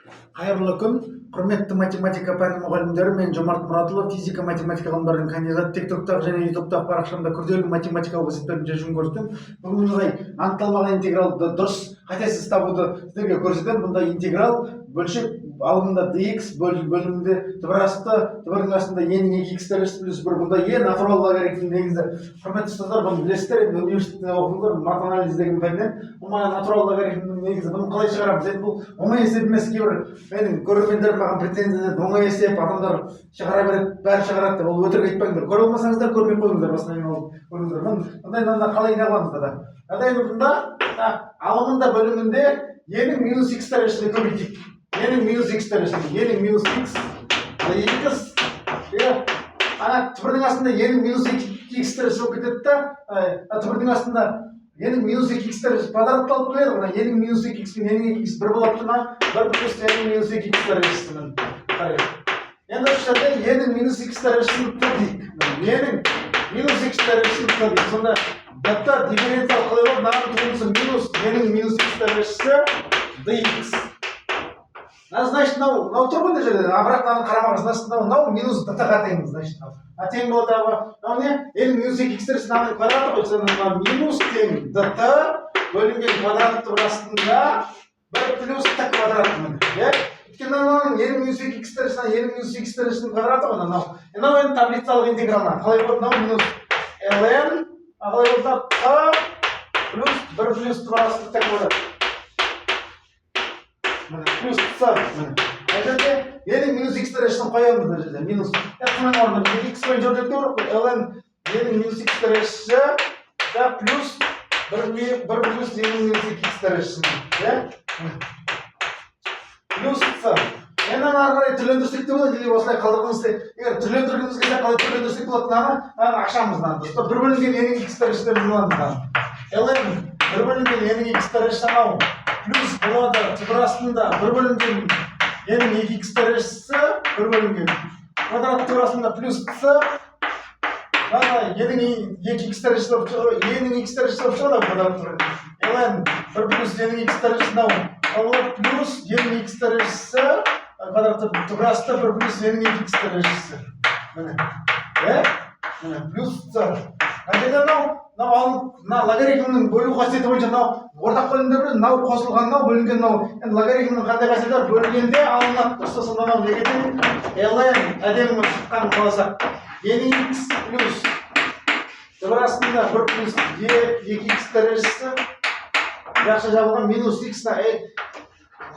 Қайырлы күн, құрметті математика пәні мұғалімдері, мен Жомарт Мұратұлы, физика математика ғылымдарының кандидаты. TikTok'тағы және YouTube'тағы парақшамда күрделі математикалық есептерін шешуін көрсетемін. Бүгін анықталмаған интегралды дұрыс қатесіз табуды сіздерге көрсетемін. Бұнда интеграл бөлшек алымында dx бөлімінде түбірасты түбірдің астында e-ның 2x плюс 1. Бұнда e натурал логарифмнің негізі. Құрметті ұстаздар, бұны білесіздер, енді университетте оқыңыздар, матанализ деген пәннен. Бұл натурал логарифмнің негізі. Бұны қалай шығарамыз? Енді бұл оңай есеп емес. Кейбір менің көрермендерім маған претензия етеді, оңай есеп, адамдар шығара береді, бәрі шығарады деп. Ол өтірік айтпаңдар. Көре алмасаңыздар көрмей қойыңыздар, басқа көріңіздер. Бұндай қалай аламыз да? Бұнда алымында бөлімінде e-ның минус x дәрежесіне көбейтейік. e-ның минус x дәрежесіне, e-ның минус x ана түбірдің астында e-ның минус 2x дәрежесі болып кетеді да, түбірдің астында e-ның минус 2x дәрежесі квадратты алып келеді. Мына e-ның минус 2x пен e-ның 2x бір болып тұр ма? 1 плюс e-ның минус 2x дәрежесімен. Енді осы жерде e-ның минус x дәрежесін көрдік. e-ның минус x дәрежесін көрдік. Сонда бетта дифференциал қалай болады? Мынаның туындысы минус e-ның минус x дәрежесі dx. Значит, мынау тұр ғой мына жерде, бірақ мынаны қарамаңыз. Значит, мынау минус dt-ға тең. Значит, тең болады мынау не? e-ның минус 2x дәрежесі мынаның квадраты ғой. Сонда минус тең dt бөлінген квадраттың астында 1 плюс t квадрат міне. Өйткені мынаның e-ның минус 2x дәрежесі, e-ның минус 2x дәрежесінің квадраты ғой мынау. Мынау енді таблицалық интегралынан. Қалай болады? Мынау минус ln, қалай болады? t плюс 1 плюс t квадрат. Плюс c. Әжеде e-ның минус x дәрежесін қоямыз мына жерде. Минус. Қының орнына x пен жөрдек көріп қой. ln e-ның минус x дәрежесі плюс 1 плюс e-ның минус 2x дәрежесімен. Плюс c. Енді ары қарай түрлендірсек те болады, или осылай қалдырғымыз. Егер түрлендіргіміз келсе қалай түрлендірсек болады? Мынаны ашамыз мынаны. Бір бөлінген e-ның x дәрежесіне аламыз. ln бір бөлінген e-ның x дәрежесі анау. Плюс болады түбір астында бір бөлінген e-ның 2x дәрежесі бір бөлінген квадрат түбір астында плюс c. e-ның 2x дәрежесі болып шығады, e-ның x дәрежесі болып шығады квадрат түрінде. ln 1 плюс e-ның x дәрежесі болады плюс e-ның x дәрежесі квадрат түбір астында 1 плюс e-ның 2x дәрежесі. Міне плюс c. Мына логарифмнің бөлу қасиеті бойынша ортақ бөлімде бір қосылған бөлінген енді логарифмнің қандай қасиеті бар? Бөлінгенде алынады. Дұрыс, сонда неге тең? ln әдемі шыққан қаласақ e-ның x плюс түбір астында 1 плюс e2x дәрежесі жақша жабылған минус x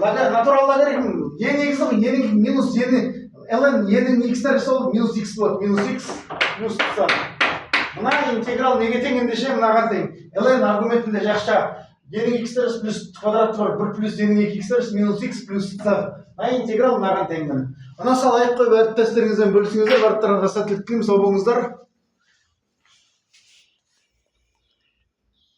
натурал логарифм e негізі ғой, e-ның минус ln e-ның x дәрежесі болып минус x болады. Минус x плюс c. Мына интеграл неге тең ендеше мынаған тең. ln аргументінде жақша e-ның x дәрежесі плюс квадраты бар 1 плюс e-ның 2x дәрежесі минус x плюс c. Мына интеграл мынаған тең. Мына салайық қойып әріптестеріңізбен бөлісіңіздер. Барлықтарыңызға сәттілік тілеймін, сау болыңыздар.